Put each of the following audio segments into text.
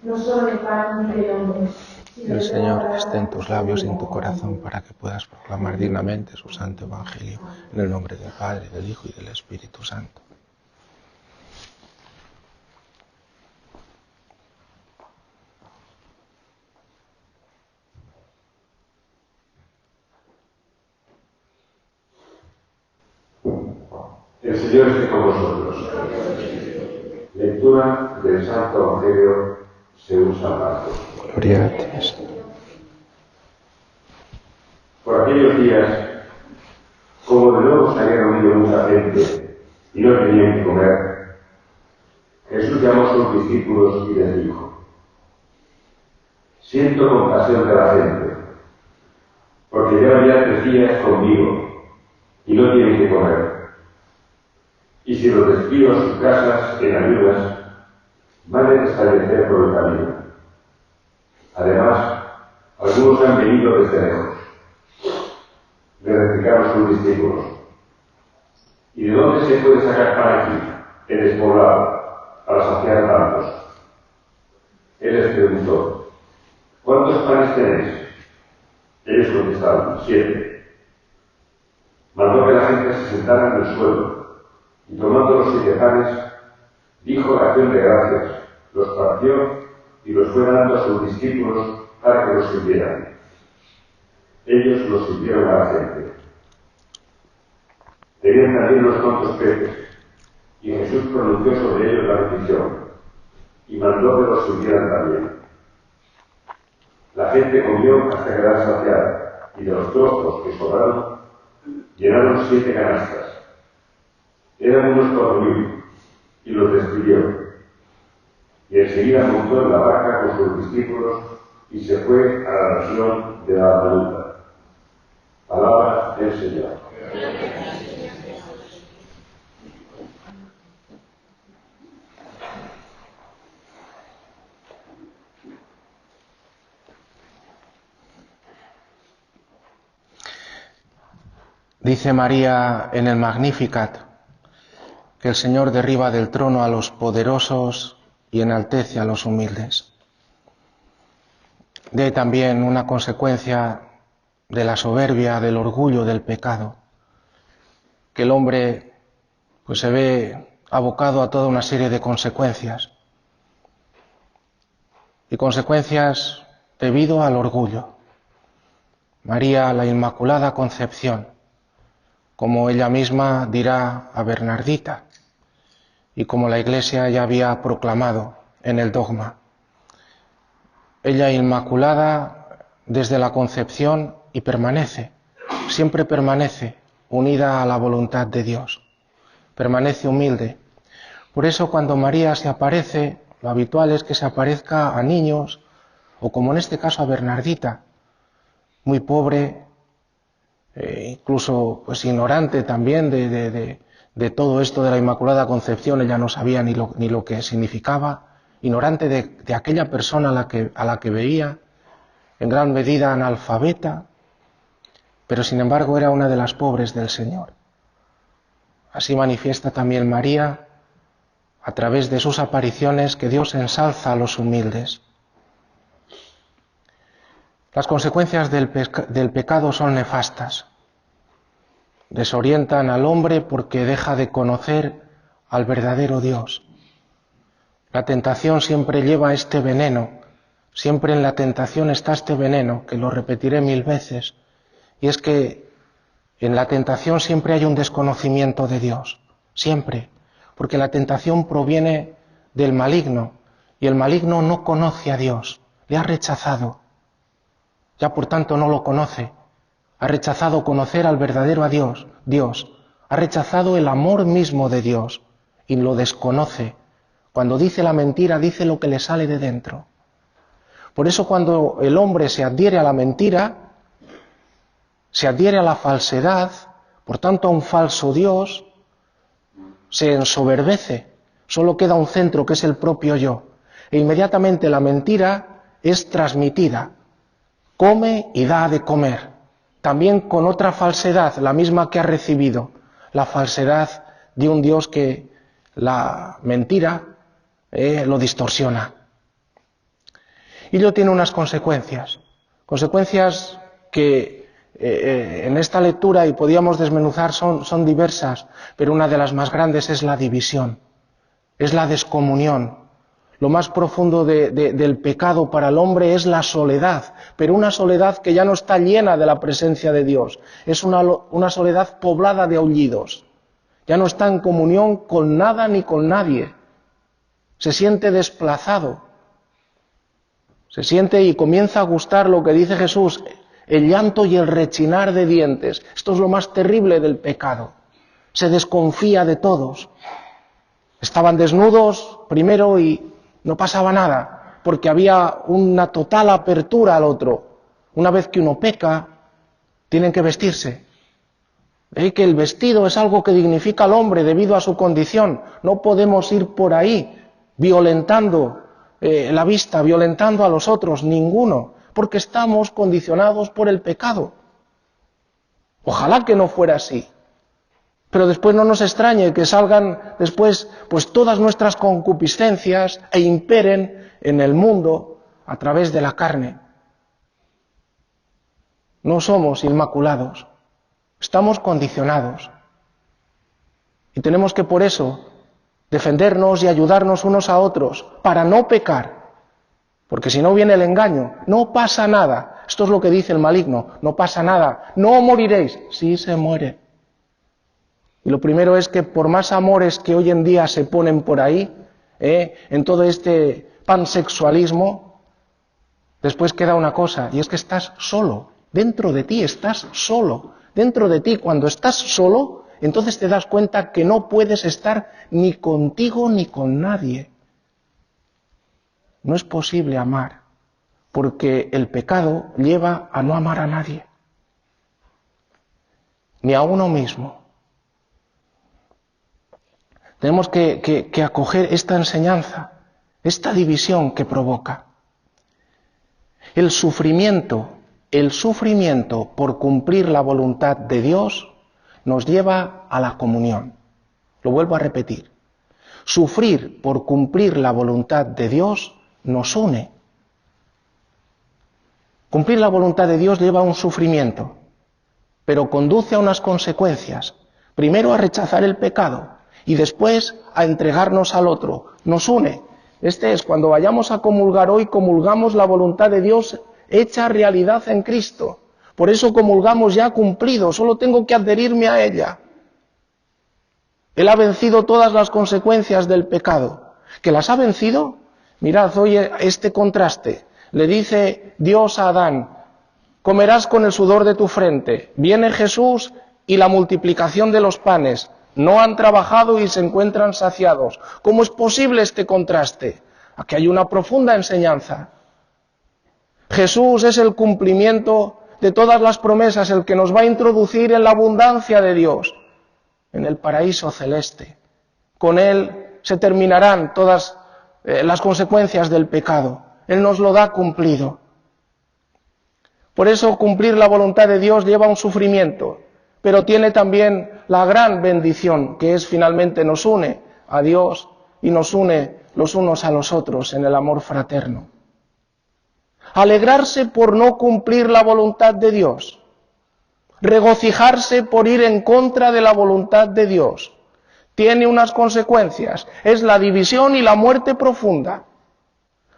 No solo de pan ni de hombre. El Señor esté en tus labios y en tu corazón para que puedas proclamar dignamente su santo evangelio. En el nombre del Padre, del Hijo y del Espíritu Santo. El Señor esté con vosotros. Lectura del Santo Evangelio según San Marcos. Gloria a ti, Señor. Por aquellos días, como de nuevo se había reunido mucha gente y no tenían que comer, Jesús llamó a sus discípulos y les dijo: siento compasión de la gente, porque llevan ya 3 días conmigo y no tienen que comer. Y si los despido a sus casas en ayudas, van a desfallecer por el camino. Además, algunos han venido desde lejos. Le replicaron sus discípulos: ¿y de dónde se puede sacar pan aquí, en despoblado, para saciar tantos? Él les preguntó: ¿cuántos panes tenéis? Ellos contestaron: 7. Mandó que la gente se sentara en el suelo, y tomando los 7 panes, dijo la acción de gracias, los partió y los fue dando a sus discípulos para que los sirvieran. Ellos los sirvieron a la gente. Tenían también unos cuantos peces, y Jesús pronunció sobre ellos la bendición, y mandó que los sirvieran también. La gente comió hasta quedar saciada, y de los trozos que sobraron, llenaron 7 canastas. Eran unos 4.000, y los despidió. Y enseguida montó en la barca con sus discípulos y se fue a la región de la Dalmanuta. Palabra del Señor. Dice María en el Magnificat que el Señor derriba del trono a los poderosos y enaltece a los humildes. De ahí también una consecuencia de la soberbia, del orgullo, del pecado, que el hombre pues se ve abocado a toda una serie de consecuencias, y consecuencias debido al orgullo. María, la Inmaculada Concepción, como ella misma dirá a Bernardita, y como la Iglesia ya había proclamado en el dogma. Ella inmaculada desde la concepción y permanece, siempre permanece unida a la voluntad de Dios, permanece humilde. Por eso cuando María se aparece, lo habitual es que se aparezca a niños, o como en este caso a Bernardita, muy pobre, incluso pues ignorante también de todo esto de la Inmaculada Concepción. Ella no sabía ni lo que significaba, ignorante de aquella persona a la que veía, en gran medida analfabeta, pero sin embargo era una de las pobres del Señor. Así manifiesta también María, a través de sus apariciones, que Dios ensalza a los humildes. Las consecuencias del pecado son nefastas. Desorientan al hombre porque deja de conocer al verdadero Dios. La tentación siempre lleva este veneno, siempre en la tentación está este veneno, que lo repetiré 1000 veces, y es que en la tentación siempre hay un desconocimiento de Dios, siempre, porque la tentación proviene del maligno, y el maligno no conoce a Dios, le ha rechazado. Ya por tanto no lo conoce, ha rechazado conocer al verdadero Dios, ha rechazado el amor mismo de Dios y lo desconoce, Cuando dice la mentira, dice lo que le sale de dentro. Por eso cuando el hombre se adhiere a la mentira, se adhiere a la falsedad, por tanto a un falso Dios, se ensoberbece, solo queda un centro que es el propio yo, e inmediatamente la mentira es transmitida, come y da de comer, también con otra falsedad, la misma que ha recibido, la falsedad de un Dios que la mentira lo distorsiona. Y ello tiene unas consecuencias que en esta lectura, y podíamos desmenuzar, son diversas, pero una de las más grandes es la división, es la descomunión. Lo más profundo del pecado para el hombre es la soledad, pero una soledad que ya no está llena de la presencia de Dios, es una soledad poblada de aullidos, ya no está en comunión con nada ni con nadie, se siente desplazado, se siente y comienza a gustar lo que dice Jesús, el llanto y el rechinar de dientes. Esto es lo más terrible del pecado. Se desconfía de todos. Estaban desnudos primero y no pasaba nada, porque había una total apertura al otro. Una vez que uno peca, tienen que vestirse. Veis que el vestido es algo que dignifica al hombre debido a su condición. No podemos ir por ahí violentando la vista, violentando a los otros, ninguno, porque estamos condicionados por el pecado. Ojalá que no fuera así. Pero después no nos extrañe que salgan después pues todas nuestras concupiscencias e imperen en el mundo a través de la carne. No somos inmaculados, estamos condicionados. Y tenemos que por eso defendernos y ayudarnos unos a otros para no pecar. Porque si no viene el engaño, no pasa nada. Esto es lo que dice el maligno, no pasa nada, no moriréis. Sí se muere. Y lo primero es que por más amores que hoy en día se ponen por ahí, en todo este pansexualismo, después queda una cosa, y es que estás solo. Dentro de ti estás solo. Dentro de ti, cuando estás solo, entonces te das cuenta que no puedes estar ni contigo ni con nadie. No es posible amar, porque el pecado lleva a no amar a nadie, ni a uno mismo. Tenemos que acoger esta enseñanza, esta división que provoca. El sufrimiento por cumplir la voluntad de Dios nos lleva a la comunión. Lo vuelvo a repetir. Sufrir por cumplir la voluntad de Dios nos une. Cumplir la voluntad de Dios lleva a un sufrimiento, pero conduce a unas consecuencias. Primero a rechazar el pecado y después a entregarnos al otro. Nos une. Este es, cuando vayamos a comulgar hoy, comulgamos la voluntad de Dios hecha realidad en Cristo. Por eso comulgamos ya cumplido, solo tengo que adherirme a ella. Él ha vencido todas las consecuencias del pecado. ¿Que las ha vencido? Mirad, oye, este contraste. Le dice Dios a Adán, comerás con el sudor de tu frente. Viene Jesús y la multiplicación de los panes. No han trabajado y se encuentran saciados. ¿Cómo es posible este contraste? Aquí hay una profunda enseñanza. Jesús es el cumplimiento de todas las promesas, el que nos va a introducir en la abundancia de Dios, en el paraíso celeste. Con Él se terminarán todas las consecuencias del pecado. Él nos lo da cumplido. Por eso cumplir la voluntad de Dios lleva un sufrimiento, pero tiene también la gran bendición, que es finalmente nos une a Dios y nos une los unos a los otros en el amor fraterno. Alegrarse por no cumplir la voluntad de Dios, regocijarse por ir en contra de la voluntad de Dios, tiene unas consecuencias, es la división y la muerte profunda,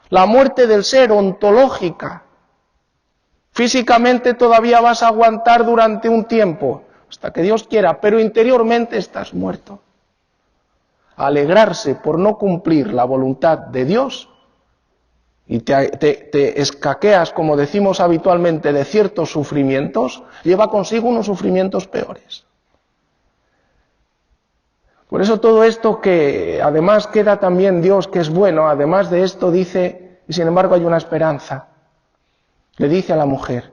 la muerte del ser ontológica. Físicamente todavía vas a aguantar durante un tiempo, hasta que Dios quiera, pero interiormente estás muerto. Alegrarse por no cumplir la voluntad de Dios y te escaqueas, como decimos habitualmente, de ciertos sufrimientos, lleva consigo unos sufrimientos peores. Por eso todo esto que además queda también Dios, que es bueno, además de esto dice, y sin embargo hay una esperanza. Le dice a la mujer,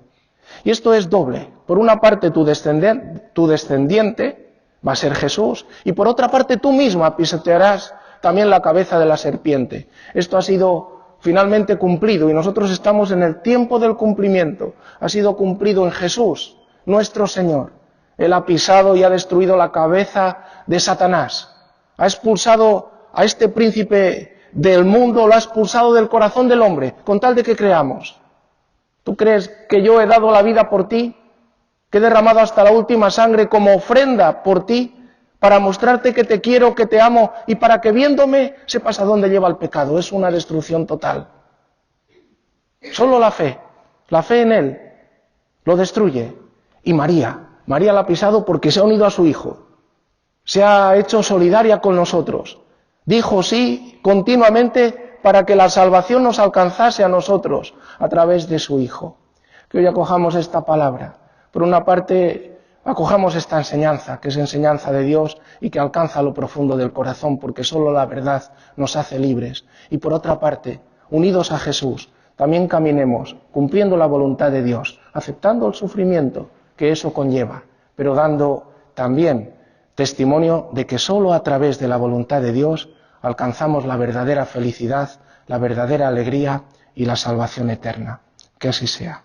y esto es doble. Por una parte tu descendiente va a ser Jesús, y por otra parte tú misma pisotearás también la cabeza de la serpiente. Esto ha sido finalmente cumplido y nosotros estamos en el tiempo del cumplimiento. Ha sido cumplido en Jesús, nuestro Señor. Él ha pisado y ha destruido la cabeza de Satanás. Ha expulsado a este príncipe del mundo, lo ha expulsado del corazón del hombre, con tal de que creamos. ¿Tú crees que yo he dado la vida por ti? Que he derramado hasta la última sangre como ofrenda por ti, para mostrarte que te quiero, que te amo, y para que viéndome sepas a dónde lleva el pecado. Es una destrucción total. Solo la fe en Él, lo destruye. Y María la ha pisado porque se ha unido a su Hijo. Se ha hecho solidaria con nosotros. Dijo sí continuamente para que la salvación nos alcanzase a nosotros a través de su Hijo. Que hoy acojamos esta palabra. Por una parte, acojamos esta enseñanza, que es enseñanza de Dios y que alcanza lo profundo del corazón, porque solo la verdad nos hace libres. Y por otra parte, unidos a Jesús, también caminemos cumpliendo la voluntad de Dios, aceptando el sufrimiento que eso conlleva, pero dando también testimonio de que solo a través de la voluntad de Dios alcanzamos la verdadera felicidad, la verdadera alegría y la salvación eterna. Que así sea.